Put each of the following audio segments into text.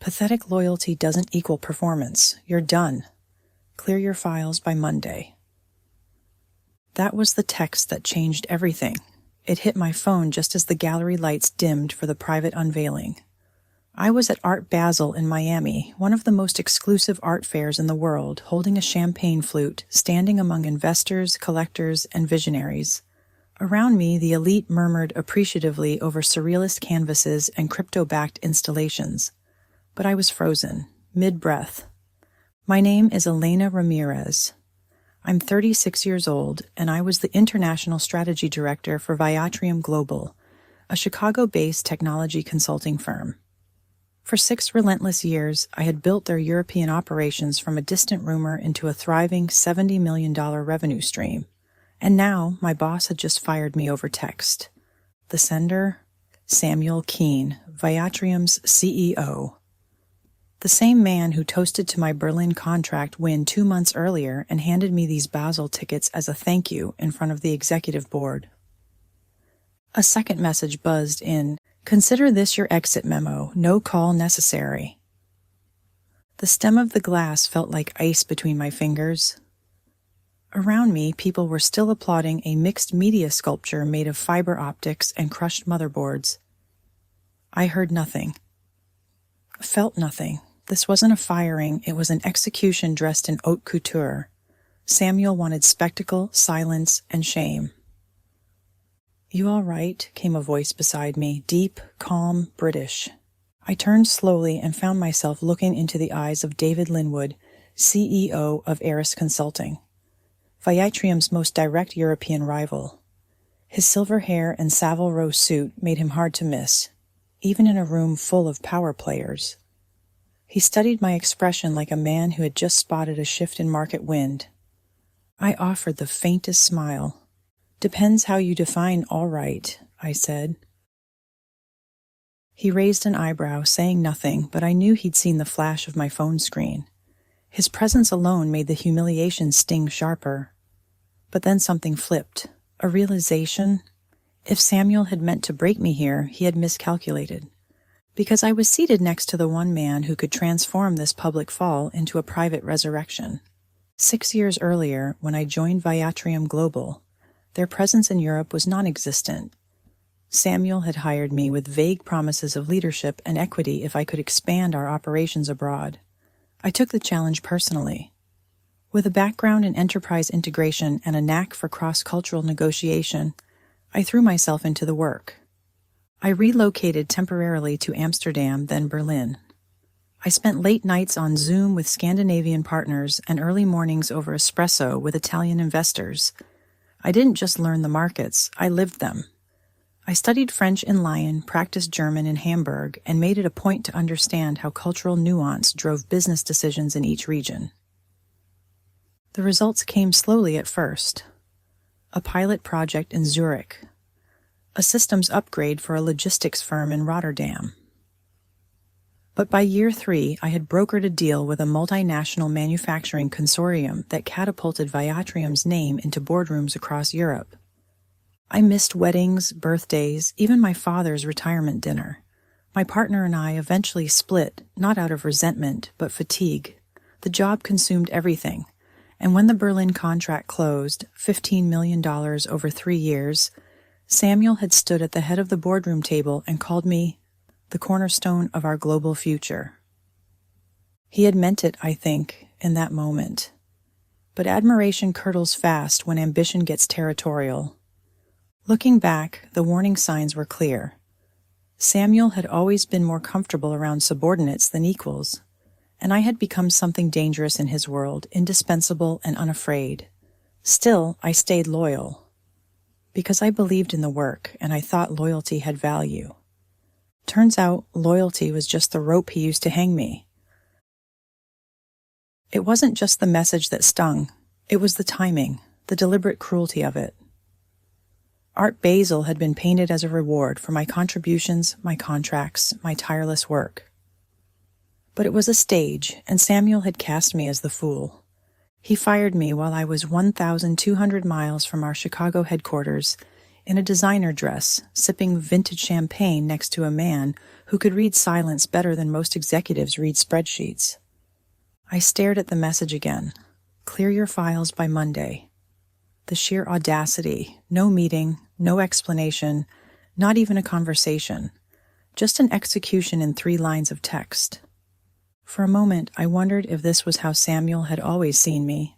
Pathetic loyalty doesn't equal performance. You're done. Clear your files by Monday. That was the text that changed everything. It hit my phone just as the gallery lights dimmed for the private unveiling. I was at Art Basel in Miami, one of the most exclusive art fairs in the world, holding a champagne flute, standing among investors, collectors, and visionaries. Around me, the elite murmured appreciatively over surrealist canvases and crypto-backed installations. But I was frozen, mid-breath. My name is Elena Ramirez. I'm 36 years old, and I was the International Strategy Director for Viatrium Global, a Chicago-based technology consulting firm. For 6 relentless years, I had built their European operations from a distant rumor into a thriving $70 million revenue stream. And now, my boss had just fired me over text. The sender? Samuel Keene, Viatrium's CEO. The same man who toasted to my Berlin contract win 2 months earlier and handed me these Basel tickets as a thank you in front of the executive board. A second message buzzed in, "Consider this your exit memo, no call necessary." The stem of the glass felt like ice between my fingers. Around me, people were still applauding a mixed media sculpture made of fiber optics and crushed motherboards. I heard nothing. Felt nothing. This wasn't a firing, it was an execution dressed in haute couture. Samuel wanted spectacle, silence, and shame. "You all right?" came a voice beside me, deep, calm, British. I turned slowly and found myself looking into the eyes of David Linwood, CEO of Eris Consulting, Viatrium's most direct European rival. His silver hair and Savile Row suit made him hard to miss, even in a room full of power players. He studied my expression like a man who had just spotted a shift in market wind. I offered the faintest smile. "Depends how you define all right," I said. He raised an eyebrow, saying nothing, but I knew he'd seen the flash of my phone screen. His presence alone made the humiliation sting sharper. But then something flipped. A realization. If Samuel had meant to break me here, he had miscalculated. Because I was seated next to the one man who could transform this public fall into a private resurrection. 6 years earlier, when I joined Viatrium Global, their presence in Europe was non-existent. Samuel had hired me with vague promises of leadership and equity if I could expand our operations abroad. I took the challenge personally. With a background in enterprise integration and a knack for cross-cultural negotiation, I threw myself into the work. I relocated temporarily to Amsterdam, then Berlin. I spent late nights on Zoom with Scandinavian partners and early mornings over espresso with Italian investors. I didn't just learn the markets, I lived them. I studied French in Lyon, practiced German in Hamburg, and made it a point to understand how cultural nuance drove business decisions in each region. The results came slowly at first. A pilot project in Zurich, a systems upgrade for a logistics firm in Rotterdam. But by year 3, I had brokered a deal with a multinational manufacturing consortium that catapulted Viatrium's name into boardrooms across Europe. I missed weddings, birthdays, even my father's retirement dinner. My partner and I eventually split, not out of resentment, but fatigue. The job consumed everything, and when the Berlin contract closed, $15 million over 3 years, Samuel had stood at the head of the boardroom table and called me the cornerstone of our global future. He had meant it, I think, in that moment. But admiration curdles fast when ambition gets territorial. Looking back, the warning signs were clear. Samuel had always been more comfortable around subordinates than equals, and I had become something dangerous in his world, indispensable and unafraid. Still, I stayed loyal. Because I believed in the work, and I thought loyalty had value. Turns out, loyalty was just the rope he used to hang me. It wasn't just the message that stung, it was the timing, the deliberate cruelty of it. Art Basel had been painted as a reward for my contributions, my contracts, my tireless work. But it was a stage, and Samuel had cast me as the fool. He fired me while I was 1,200 miles from our Chicago headquarters in a designer dress, sipping vintage champagne next to a man who could read silence better than most executives read spreadsheets. I stared at the message again. Clear your files by Monday. The sheer audacity, no meeting, no explanation, not even a conversation, just an execution in 3 lines of text. For a moment, I wondered if this was how Samuel had always seen me,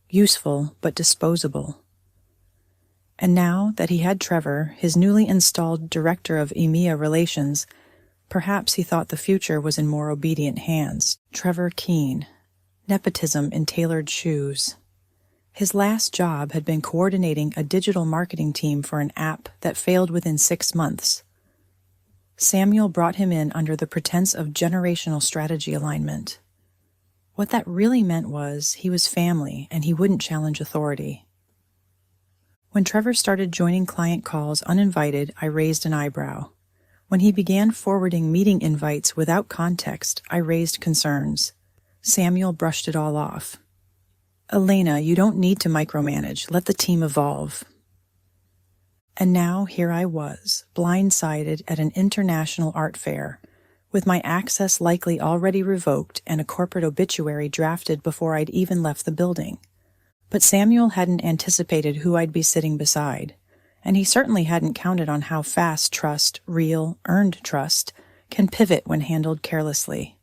useful but disposable. And now that he had Trevor, his newly installed director of EMEA relations, perhaps he thought the future was in more obedient hands. Trevor Keane. Nepotism in tailored shoes. His last job had been coordinating a digital marketing team for an app that failed within 6 months. Samuel brought him in under the pretense of generational strategy alignment. What that really meant was he was family and he wouldn't challenge authority. When Trevor started joining client calls uninvited, I raised an eyebrow. When he began forwarding meeting invites without context, I raised concerns. Samuel brushed it all off. Elena, you don't need to micromanage. Let the team evolve. And now here I was, blindsided at an international art fair, with my access likely already revoked and a corporate obituary drafted before I'd even left the building. But Samuel hadn't anticipated who I'd be sitting beside, and he certainly hadn't counted on how fast trust, real, earned trust, can pivot when handled carelessly.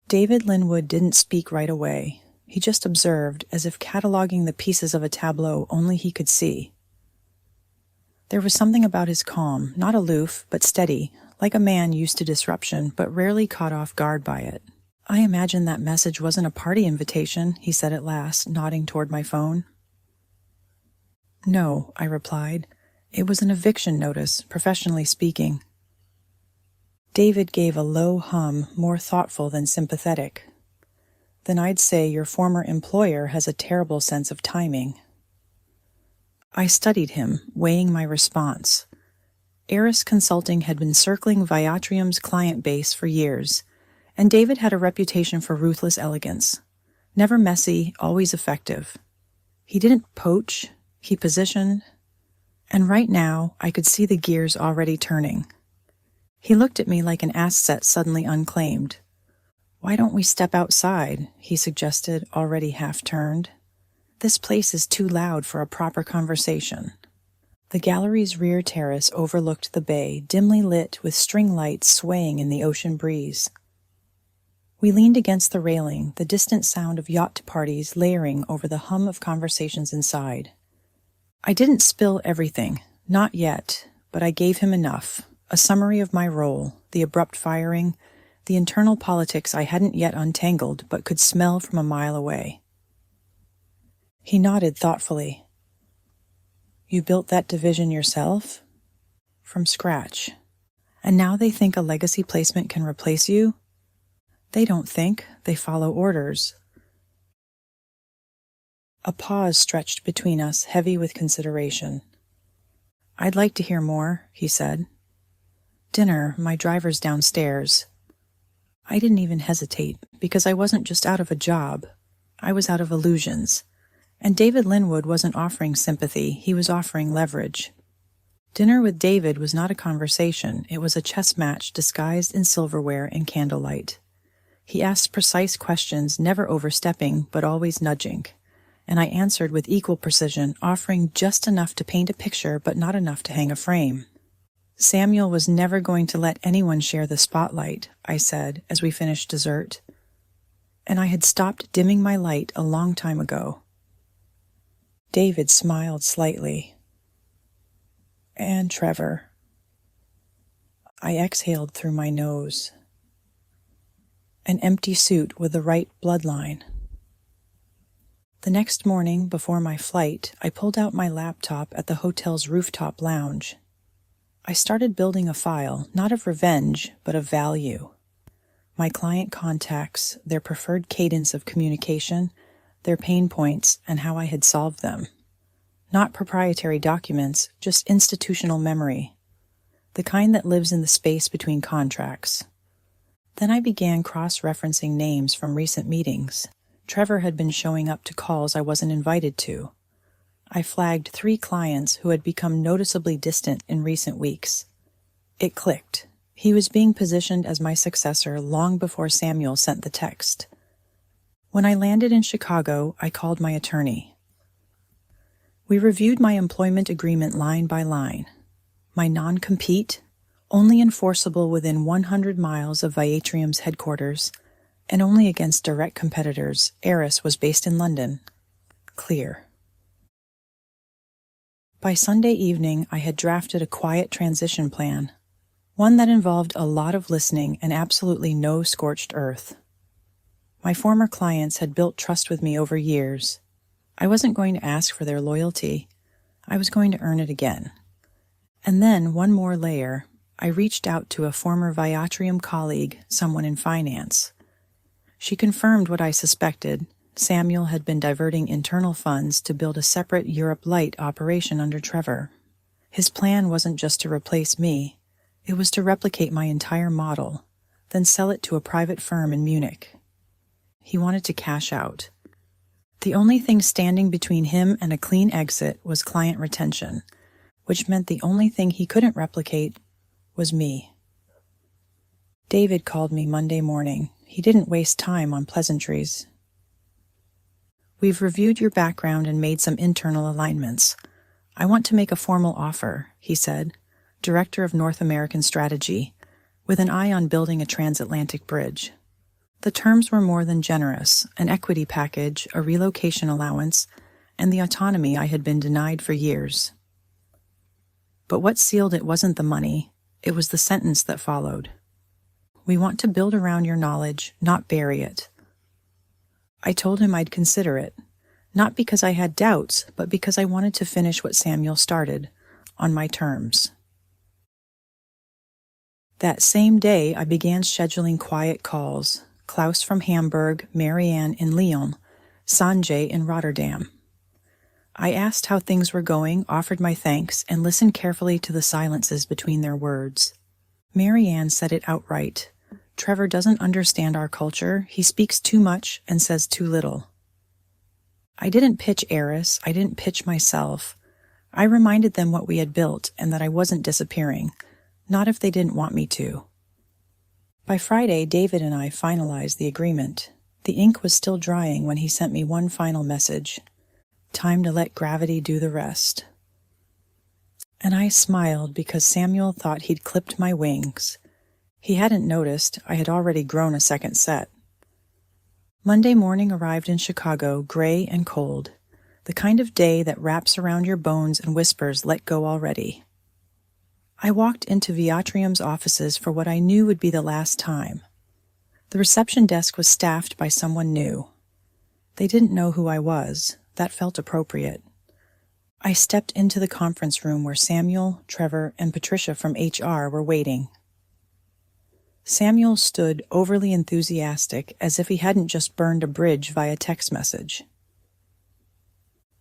David Linwood didn't speak right away. He just observed, as if cataloging the pieces of a tableau only he could see. There was something about his calm, not aloof, but steady, like a man used to disruption, but rarely caught off guard by it. I imagine that message wasn't a party invitation, he said at last, nodding toward my phone. No, I replied. It was an eviction notice, professionally speaking. David gave a low hum, more thoughtful than sympathetic. Then I'd say your former employer has a terrible sense of timing. I studied him, weighing my response. Eris Consulting had been circling Viatrium's client base for years, and David had a reputation for ruthless elegance. Never messy, always effective. He didn't poach, he positioned, and right now I could see the gears already turning. He looked at me like an asset suddenly unclaimed. Why don't we step outside? He suggested, already half-turned. This place is too loud for a proper conversation. The gallery's rear terrace overlooked the bay, dimly lit with string lights swaying in the ocean breeze. We leaned against the railing, the distant sound of yacht parties layering over the hum of conversations inside. I didn't spill everything, not yet, but I gave him enough. A summary of my role, the abrupt firing, the internal politics I hadn't yet untangled but could smell from a mile away. He nodded thoughtfully. You built that division yourself? From scratch. And now they think a legacy placement can replace you? They don't think, they follow orders. A pause stretched between us, heavy with consideration. I'd like to hear more, he said. Dinner, my driver's downstairs. I didn't even hesitate, because I wasn't just out of a job. I was out of illusions. And David Linwood wasn't offering sympathy, he was offering leverage. Dinner with David was not a conversation, it was a chess match disguised in silverware and candlelight. He asked precise questions, never overstepping, but always nudging. And I answered with equal precision, offering just enough to paint a picture, but not enough to hang a frame. Samuel was never going to let anyone share the spotlight, I said, as we finished dessert. And I had stopped dimming my light a long time ago. David smiled slightly. And Trevor. I exhaled through my nose. An empty suit with the right bloodline. The next morning, before my flight, I pulled out my laptop at the hotel's rooftop lounge. I started building a file, not of revenge, but of value. My client contacts, their preferred cadence of communication, their pain points, and how I had solved them. Not proprietary documents, just institutional memory, the kind that lives in the space between contracts. Then I began cross-referencing names from recent meetings. Trevor had been showing up to calls I wasn't invited to. I flagged 3 clients who had become noticeably distant in recent weeks. It clicked. He was being positioned as my successor long before Samuel sent the text. When I landed in Chicago, I called my attorney. We reviewed my employment agreement line by line. My non-compete, only enforceable within 100 miles of Viatrium's headquarters, and only against direct competitors. Eris was based in London. Clear. By Sunday evening, I had drafted a quiet transition plan, one that involved a lot of listening and absolutely no scorched earth. My former clients had built trust with me over years. I wasn't going to ask for their loyalty. I was going to earn it again. And then, one more layer, I reached out to a former Viatrium colleague, someone in finance. She confirmed what I suspected. Samuel had been diverting internal funds to build a separate Europe Light operation under Trevor. His plan wasn't just to replace me. It was to replicate my entire model, then sell it to a private firm in Munich. He wanted to cash out. The only thing standing between him and a clean exit was client retention, which meant the only thing he couldn't replicate was me. David called me Monday morning. He didn't waste time on pleasantries. We've reviewed your background and made some internal alignments. I want to make a formal offer, he said, Director of North American Strategy, with an eye on building a transatlantic bridge. The terms were more than generous, an equity package, a relocation allowance, and the autonomy I had been denied for years. But what sealed it wasn't the money, it was the sentence that followed. We want to build around your knowledge, not bury it. I told him I'd consider it, not because I had doubts, but because I wanted to finish what Samuel started, on my terms. That same day, I began scheduling quiet calls. Klaus from Hamburg, Marianne in Lyon, Sanjay in Rotterdam. I asked how things were going, offered my thanks, and listened carefully to the silences between their words. Marianne said it outright. Trevor doesn't understand our culture. He speaks too much and says too little. I didn't pitch Eris. I didn't pitch myself. I reminded them what we had built and that I wasn't disappearing, not if they didn't want me to. By Friday, David and I finalized the agreement. The ink was still drying when he sent me one final message. Time to let gravity do the rest. And I smiled because Samuel thought he'd clipped my wings. He hadn't noticed. I had already grown a second set. Monday morning arrived in Chicago, gray and cold, the kind of day that wraps around your bones and whispers, "Let go already." I walked into Viatrium's offices for what I knew would be the last time. The reception desk was staffed by someone new. They didn't know who I was. That felt appropriate. I stepped into the conference room where Samuel, Trevor, and Patricia from HR were waiting. Samuel stood overly enthusiastic, as if he hadn't just burned a bridge via text message.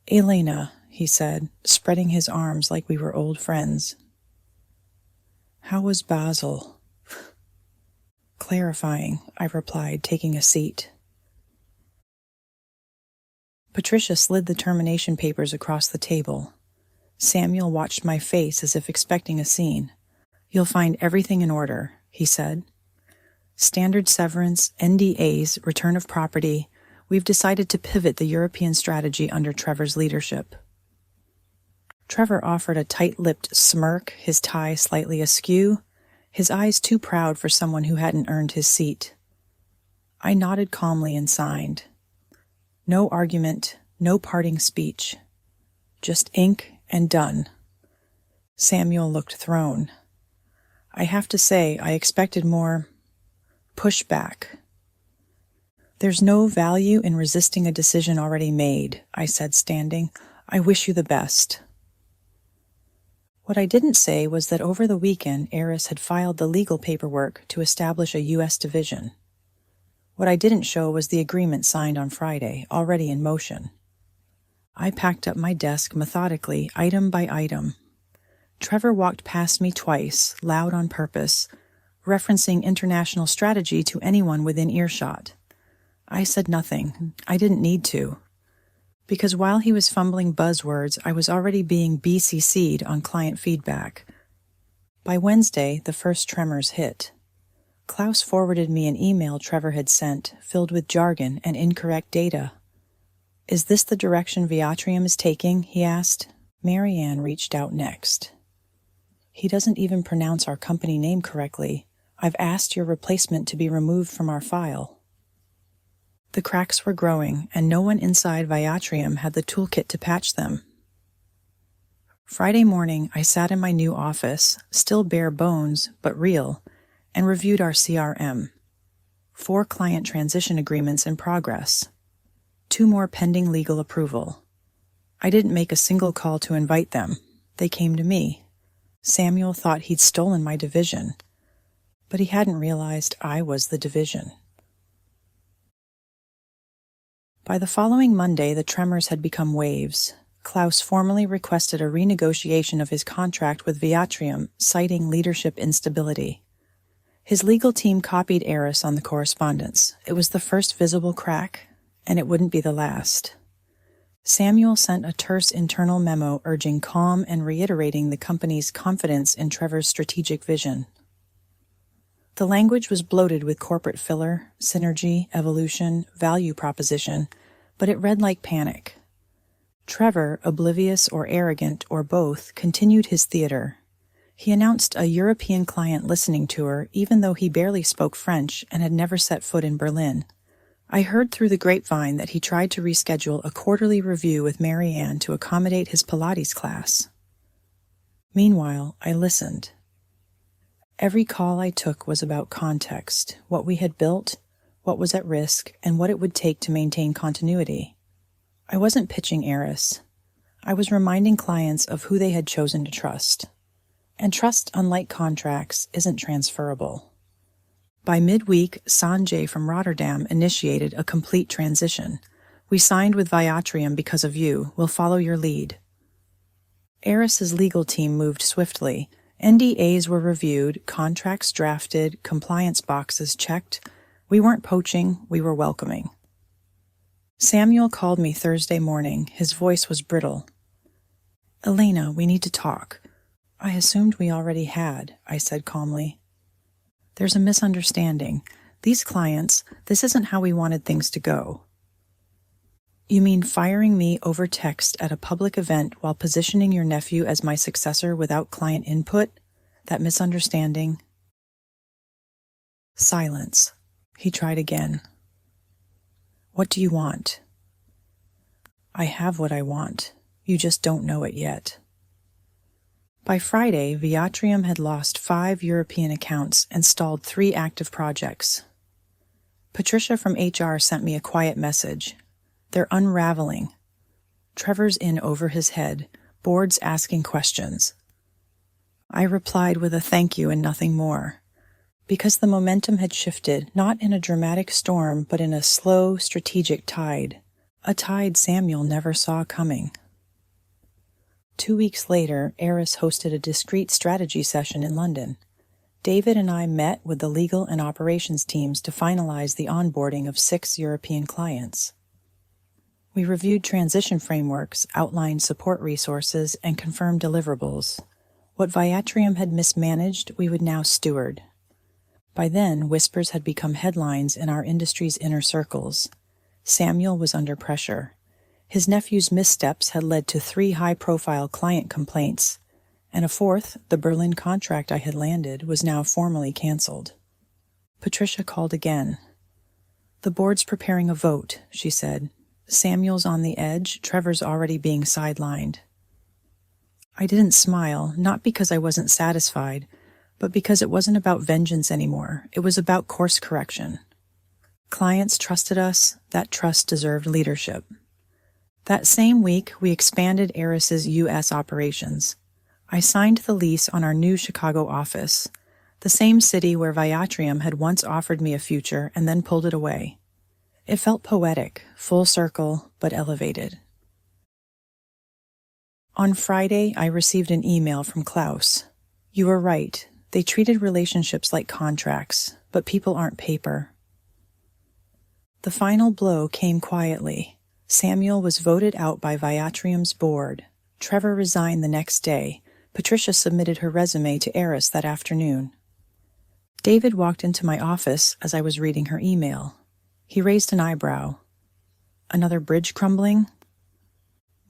"Elena," he said, spreading his arms like we were old friends. "How was Basel?" "Clarifying," I replied, taking a seat. Patricia slid the termination papers across the table. Samuel watched my face as if expecting a scene. "You'll find everything in order," he said. "Standard severance, NDAs, return of property. We've decided to pivot the European strategy under Trevor's leadership." Trevor offered a tight-lipped smirk, his tie slightly askew, his eyes too proud for someone who hadn't earned his seat. I nodded calmly and signed. No argument, no parting speech. Just ink and done. Samuel looked thrown. I have to say, I expected more pushback. "There's no value in resisting a decision already made," I said, standing. "I wish you the best." What I didn't say was that over the weekend, Eris had filed the legal paperwork to establish a U.S. division. What I didn't show was the agreement signed on Friday, already in motion. I packed up my desk methodically, item by item. Trevor walked past me twice, loud on purpose, referencing international strategy to anyone within earshot. I said nothing. I didn't need to. Because while he was fumbling buzzwords, I was already being BCC'd on client feedback. By Wednesday, the first tremors hit. Klaus forwarded me an email Trevor had sent, filled with jargon and incorrect data. "Is this the direction Viatrium is taking?" he asked. Marianne reached out next. "He doesn't even pronounce our company name correctly. I've asked your replacement to be removed from our file." The cracks were growing, and no one inside Viatrium had the toolkit to patch them. Friday morning, I sat in my new office, still bare bones, but real, and reviewed our CRM. 4 client transition agreements in progress. 2 more pending legal approval. I didn't make a single call to invite them. They came to me. Samuel thought he'd stolen my division, but he hadn't realized I was the division. By the following Monday, the tremors had become waves. Klaus formally requested a renegotiation of his contract with Viatrium, citing leadership instability. His legal team copied Eris on the correspondence. It was the first visible crack, and it wouldn't be the last. Samuel sent a terse internal memo urging calm and reiterating the company's confidence in Trevor's strategic vision. The language was bloated with corporate filler, synergy, evolution, value proposition, but it read like panic. Trevor, oblivious or arrogant or both, continued his theater. He announced a European client listening tour even though he barely spoke French and had never set foot in Berlin. I heard through the grapevine that he tried to reschedule a quarterly review with Marianne to accommodate his Pilates class. Meanwhile, I listened. Every call I took was about context, what we had built, what was at risk, and what it would take to maintain continuity. I wasn't pitching Eris. I was reminding clients of who they had chosen to trust. And trust, unlike contracts, isn't transferable. By midweek, Sanjay from Rotterdam initiated a complete transition. "We signed with Viatrium because of you. We'll follow your lead." Eris's legal team moved swiftly. NDAs were reviewed, contracts drafted, compliance boxes checked. We weren't poaching, we were welcoming. Samuel called me Thursday morning. His voice was brittle. "Elena, we need to talk." "I assumed we already had," I said calmly. "There's a misunderstanding. These clients, this isn't how we wanted things to go." "You mean firing me over text at a public event while positioning your nephew as my successor without client input? That misunderstanding?" Silence. He tried again. "What do you want?" "I have what I want. You just don't know it yet." By Friday, Viatrium had lost 5 European accounts and stalled 3 active projects. Patricia from HR sent me a quiet message. "They're unraveling." Trevor's in over his head, boards asking questions. I replied with a thank you and nothing more. Because the momentum had shifted, not in a dramatic storm, but in a slow, strategic tide. A tide Samuel never saw coming. 2 weeks later, Eris hosted a discreet strategy session in London. David and I met with the legal and operations teams to finalize the onboarding of 6 European clients. We reviewed transition frameworks, outlined support resources, and confirmed deliverables. What Viatrium had mismanaged, we would now steward. By then, whispers had become headlines in our industry's inner circles. Samuel was under pressure. His nephew's missteps had led to 3 high-profile client complaints, and a 4th, the Berlin contract I had landed, was now formally canceled. Patricia called again. "The board's preparing a vote," she said. "Samuel's on the edge, Trevor's already being sidelined." I didn't smile, not because I wasn't satisfied, but because it wasn't about vengeance anymore. It was about course correction. Clients trusted us. That trust deserved leadership. That same week, we expanded Eris's U.S. operations. I signed the lease on our new Chicago office, the same city where Viatrium had once offered me a future and then pulled it away. It felt poetic, full circle, but elevated. On Friday, I received an email from Klaus. "You were right. They treated relationships like contracts, but people aren't paper." The final blow came quietly. Samuel was voted out by Viatrium's board. Trevor resigned the next day. Patricia submitted her resume to Eris that afternoon. David walked into my office as I was reading her email. He raised an eyebrow. Another bridge crumbling?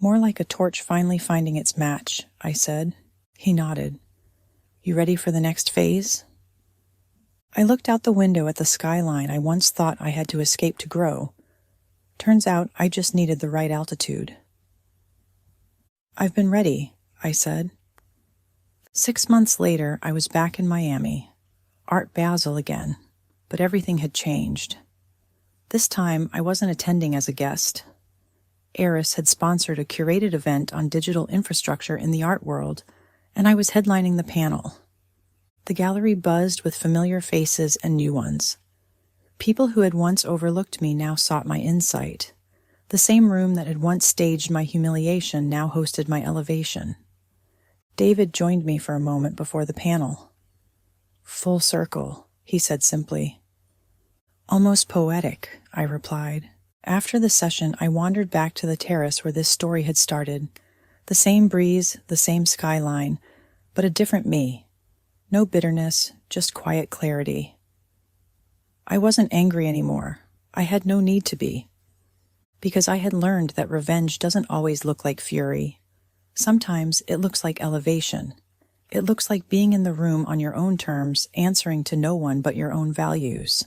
More like a torch finally finding its match, I said. He nodded. You ready for the next phase? I looked out the window at the skyline I once thought I had to escape to grow. Turns out I just needed the right altitude. I've been ready, I said. 6 months later, I was back in Miami. Art Basel again, but everything had changed. This time, I wasn't attending as a guest. Eris had sponsored a curated event on digital infrastructure in the art world, and I was headlining the panel. The gallery buzzed with familiar faces and new ones. People who had once overlooked me now sought my insight. The same room that had once staged my humiliation now hosted my elevation. David joined me for a moment before the panel. Full circle, he said simply. Almost poetic, I replied. After the session, I wandered back to the terrace where this story had started. The same breeze, the same skyline, but a different me. No bitterness, just quiet clarity. I wasn't angry anymore. I had no need to be. Because I had learned that revenge doesn't always look like fury. Sometimes it looks like elevation. It looks like being in the room on your own terms, answering to no one but your own values.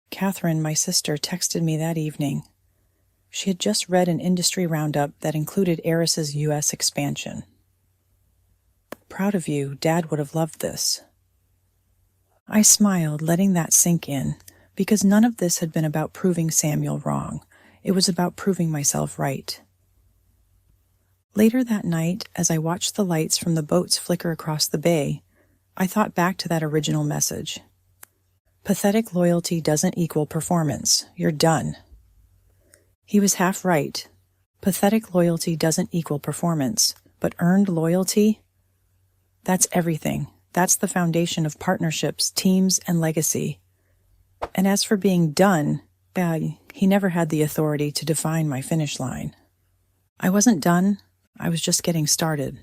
Catherine, my sister, texted me that evening. She had just read an industry roundup that included Eris's U.S. expansion. Proud of you, Dad would have loved this. I smiled, letting that sink in, because none of this had been about proving Samuel wrong. It was about proving myself right. Later that night, as I watched the lights from the boats flicker across the bay, I thought back to that original message. Pathetic loyalty doesn't equal performance. You're done. He was half right. Pathetic loyalty doesn't equal performance, but earned loyalty? That's everything. That's the foundation of partnerships, teams, and legacy. And as for being done, he never had the authority to define my finish line. I wasn't done. I was just getting started.